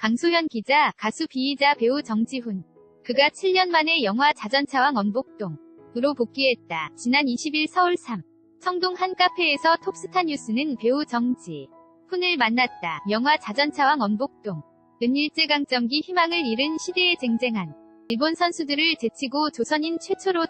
강소현 기자, 가수 비이자 배우 정지훈. 그가 7년 만에 영화 자전차왕 언복동으로 복귀했다. 지난 20일 서울 3. 성동 한 카페에서 톱스타 뉴스는 배우 정지훈을 만났다. 영화 자전차왕 언복동은 일제강점기 희망을 잃은 시대에 쟁쟁한 일본 선수들을 제치고 조선인 최초로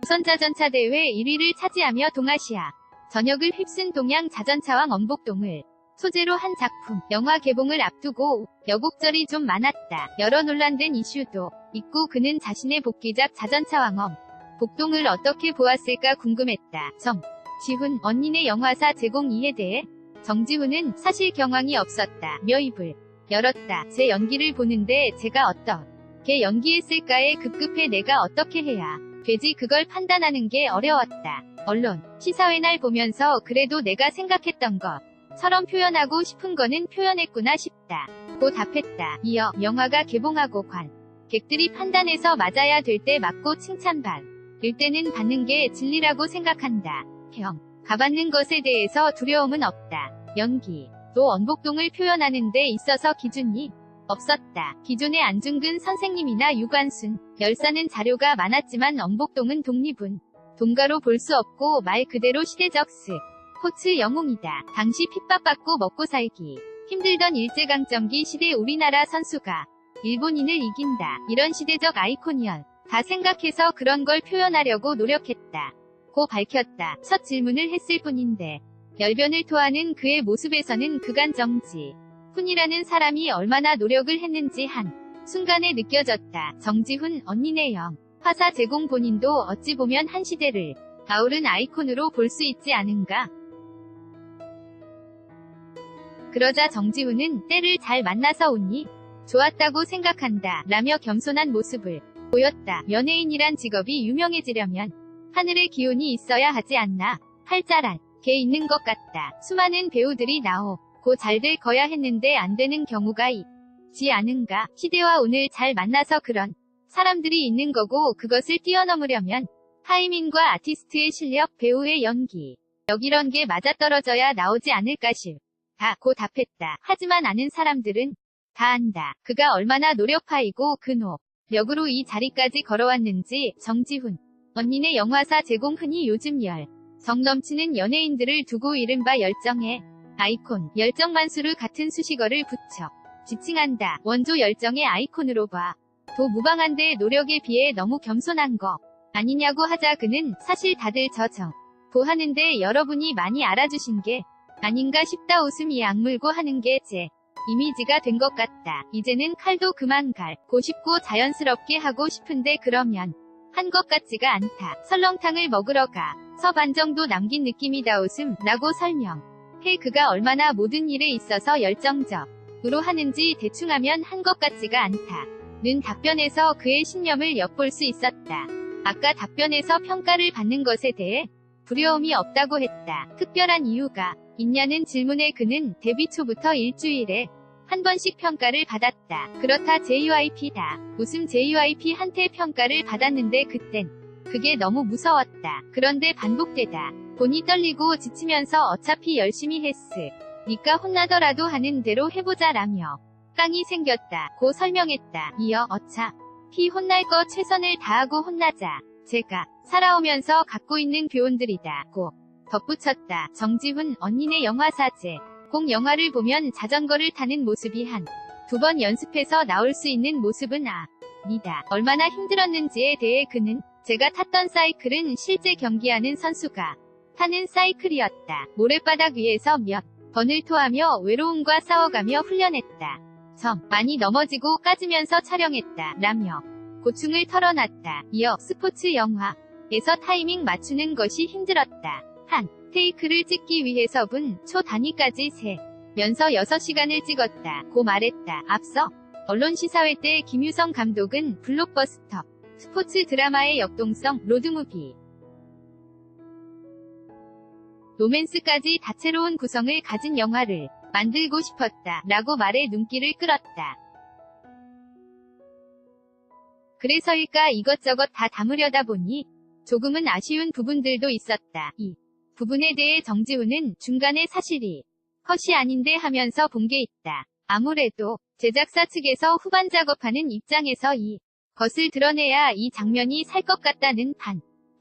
우선자전차 대회 1위를 차지하며 동아시아 전역을 휩쓴 동양 자전차왕 언복동을 소재로 한 작품. 영화 개봉을 앞두고 여곡절이 좀 많았다. 여러 논란된 이슈도 있고 그는 자신의 복귀작 자전차왕 언복동을 어떻게 보았을까 궁금했다. 정지훈 언니네 영화사 제공 이에 대해 정지훈은 사실 경황이 없었다며 입을 열었다. 제 연기를 보는데 제가 어떻게 연기했을까에 급급해 내가 어떻게 해야 되지 그걸 판단하는 게 어려웠다. 언론 시사회 날 보면서 그래도 내가 생각했던 것처럼 표현하고 싶은 거는 표현했구나 싶다 고 답했다. 이어 영화가 개봉하고 관객들이 판단해서 맞아야 될 때 맞고 칭찬받을 때는 받는 게 진리라고 생각한다. 가받는 것에 대해서 두려움은 없다. 연기도 언복동을 표현하는 데 있어서 기준이 없었다. 기존의 안중근 선생님이나 유관순 열사는 자료가 많았지만 언복동은 독립은 동가로 볼 수 없고 말 그대로 시대적 스포츠 영웅이다. 당시 핍박받고 먹고 살기 힘들던 일제강점기 시대 우리나라 선수가 일본인을 이긴다. 이런 시대적 아이콘이었다 생각해서 그런 걸 표현하려고 노력했다 고 밝혔다. 첫 질문을 했을 뿐인데 열변을 토하는 그의 모습에서는 그간 정지훈이라는 사람이 얼마나 노력을 했는지 한 순간에 느껴졌다. 정지훈 언니네 화사 제공 본인도 어찌 보면 한 시대를 아우른 아이콘으로 볼 수 있지 않은가. 그러자 정지훈은 때를 잘 만나서 운이 좋았다고 생각한다 라며 겸손한 모습을 보였다. 연예인이란 직업이 유명해지려면 하늘의 기운이 있어야 하지 않나. 팔자란 게 있는 것 같다. 수많은 배우들이 나오고 잘 될 거야 했는데 안 되는 경우가 있지 않은가. 시대와 운을 잘 만나서 그런 사람들이 있는 거고 그것을 뛰어넘으려면 타이밍과 아티스트의 실력, 배우의 연기 이런 게 맞아떨어져야 나오지 않을까 싶다 고 답했다. 하지만 아는 사람들은 다 안다. 그가 얼마나 노력파이고 그 노력으로 이 자리까지 걸어왔는지. 정지훈 언니네 영화사 제공 흔히 요즘 정 넘치는 연예인들을 두고 이른바 열정의 아이콘, 열정만수르 같은 수식어를 붙여 지칭한다. 원조 열정의 아이콘으로 도 무방한데 노력에 비해 너무 겸손한 거 아니냐고 하자 그는 사실 다들 보하는데 여러분이 많이 알아주신 게 아닌가 싶다. 웃음이 악물고 하는 게 제 이미지가 된 것 같다. 이제는 칼도 그만 갈고 싶고 자연스럽게 하고 싶은데 그러면 한 것 같지가 않다. 설렁탕을 먹으러 가서 반 정도 남긴 느낌이다. 웃음 라고 설명해. 그가 얼마나 모든 일에 있어서 열정적으로 하는지 대충 하면 한 것 같지가 않다 는 답변에서 그의 신념을 엿볼 수 있었다. 아까 답변에서 평가를 받는 것에 대해 두려움이 없다고 했다. 특별한 이유가 있냐는 질문에 그는 데뷔 초부터 일주일에 한 번씩 평가를 받았다. 그렇다. JYP다. 웃음 JYP한테 평가를 받았는데 그땐 그게 너무 무서웠다. 그런데 반복되다 보니 떨리고 지치면서 어차피 열심히 했으니까 혼나더라도 하는 대로 해보자 라며 깡이 생겼다 고 설명했다. 이어 어차피 혼날 거 최선을 다하고 혼나자. 제가 살아오면서 갖고 있는 교훈들이다 고 덧붙였다. 정지훈 언니네 영화사 제공 영화를 보면 자전거를 타는 모습이 한 두 번 연습해서 나올 수 있는 모습은 아니다. 얼마나 힘들었는지에 대해 그는 제가 탔던 사이클은 실제 경기하는 선수가 타는 사이클이었다. 모래바닥 위에서 몇 번을 토하며 외로움과 싸워가며 훈련했다. 많이 넘어지고 까지면서 촬영했다 라며 고충을 털어놨다. 이어 스포츠 영화에서 타이밍 맞추는 것이 힘들었다. 한 테이크를 찍기 위해서 분 초 단위까지 세면서 6시간을 찍었다 고 말했다. 앞서 언론 시사회 때 김유성 감독은 블록버스터 스포츠 드라마의 역동성 로드무비 로맨스까지 다채로운 구성을 가진 영화를 만들고 싶었다 라고 말해 눈길을 끌었다. 그래서일까 이것저것 다 담으려다 보니 조금은 아쉬운 부분들도 있었다. 이 부분에 대해 정지훈은 중간에 사실이 컷이 아닌데 하면서 본 게 있다. 아무래도 제작사 측에서 후반 작업하는 입장에서 이 것을 드러내야 이 장면이 살 것 같다는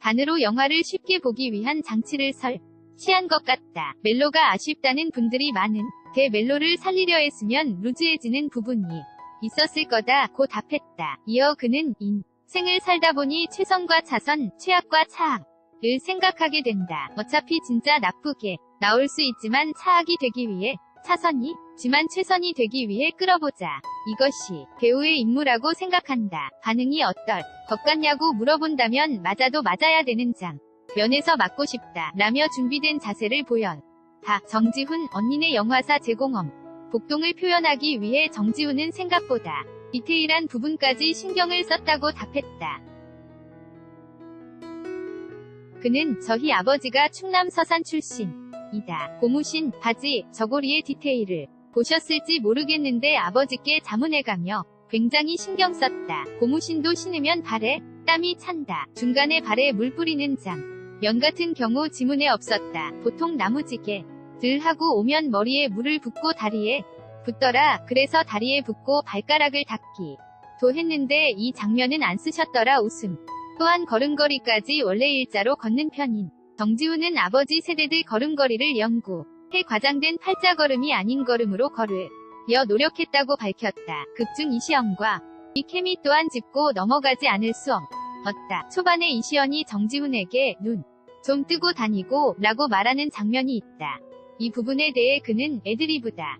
반으로 영화를 쉽게 보기 위한 장치를 설치한 것 같다. 멜로가 아쉽다는 분들이 많은 대 멜로를 살리려 했으면 루즈해지는 부분이 있었을 거다 고 답했다. 이어 그는 인생을 살다 보니 최선과 차선, 최악과 차악을 생각하게 된다. 어차피 진짜 나쁘게 나올 수 있지만 차악이 되기 위해 차선이지만 최선이 되기 위해 끌어보자. 이것이 배우의 임무라고 생각한다. 반응이 어떨 것 같냐고 물어본다면 맞아도 맞아야 되는 장면에서 맞고 싶다 라며 준비된 자세를 보였다. 정지훈 언니네 영화사 제공엄 복동을 표현하기 위해 정지훈은 생각보다 디테일한 부분까지 신경을 썼다고 답했다. 그는 저희 아버지가 충남 서산 출신이다. 고무신, 바지, 저고리의 디테일을 보셨을지 모르겠는데 아버지께 자문해가며 굉장히 신경 썼다. 고무신도 신으면 발에 땀이 찬다. 중간에 발에 물 뿌리는 장면 같은 경우 지문에 없었다. 보통 나무지게 들 하고 오면 머리에 물을 붓고 다리에 붓더라. 그래서 다리에 붓고 발가락을 닦기도 했는데 이 장면은 안 쓰셨더라. 웃음. 또한 걸음걸이까지 원래 일자로 걷는 편인 정지훈은 아버지 세대들 걸음걸이를 연구해 과장된 팔자걸음이 아닌 걸음으로 걸으려 노력했다고 밝혔다. 극중 이시연과 이 케미 또한 짚고 넘어가지 않을 수 없다. 초반에 이시연이 정지훈에게 눈 좀 뜨고 다니고 라고 말하는 장면이 있다. 이 부분에 대해 그는 애드리브다.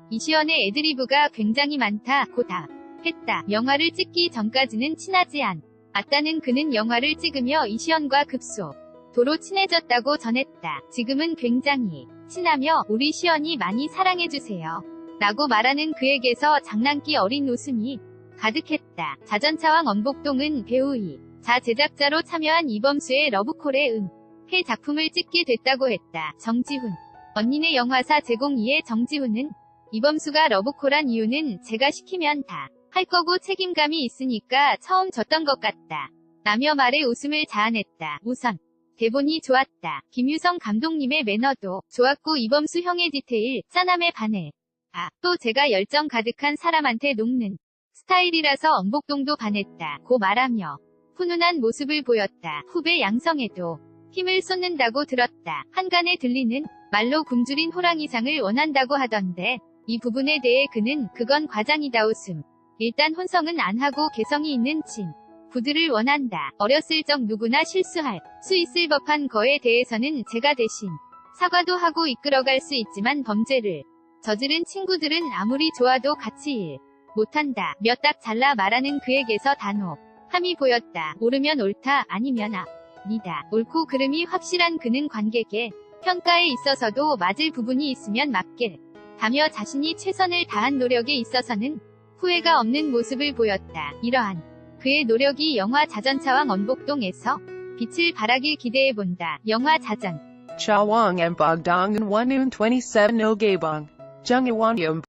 이시연의 애드리브가 굉장히 많다 고 답했다. 영화를 찍기 전까지는 친하지 않았다는 그는 영화를 찍으며 이시연과 급속도로 친해졌다고 전했다. 지금은 굉장히 친하며 우리 시연이 많이 사랑해주세요 라고 말하는 그에게서 장난기 어린 웃음이 가득했다. 자전차왕 엄복동은 배우이자 제작자로 참여한 이범수의 러브콜에 해 작품을 찍게 됐다고 했다. 정지훈 언니네 영화사 제공이의 정지훈은 이범수가 러브콜한 이유는 제가 시키면 다 할 거고 책임감이 있으니까 처음 졌던 것 같다 라며 말에 웃음을 자아냈다. 우선 대본이 좋았다. 김유성 감독님의 매너도 좋았고 이범수 형의 디테일, 짠함에 반해 또 제가 열정 가득한 사람한테 녹는 스타일이라서 엄복동도 반했다 고 말하며 훈훈한 모습을 보였다. 후배 양성에도 힘을 쏟는다고 들었다. 한간에 들리는 말로 굶주린 호랑이상을 원한다고 하던데 이 부분에 대해 그는 그건 과장이다 웃음. 일단 혼성은 안 하고 개성이 있는 친구들을 원한다. 어렸을 적 누구나 실수할 수 있을 법한 거에 대해서는 제가 대신 사과도 하고 이끌어갈 수 있지만 범죄를 저지른 친구들은 아무리 좋아도 같이 일 못한다. 몇 딱 잘라 말하는 그에게서 단호함이 보였다. 옳으면 옳다 아니면 아니다. 옳고 그름이 확실한 그는 관객의 평가에 있어서도 맞을 부분이 있으면 맞길 다며 자신이 최선을 다한 노력에 있어서는 후회가 없는 모습을 보였다. 이러한 그의 노력이 영화 자전차왕 엄복동에서 빛을 발하길 기대해본다. 영화 자전 Chawang and Bogdong and Wanun 27 Ilgabong. Jungawanyum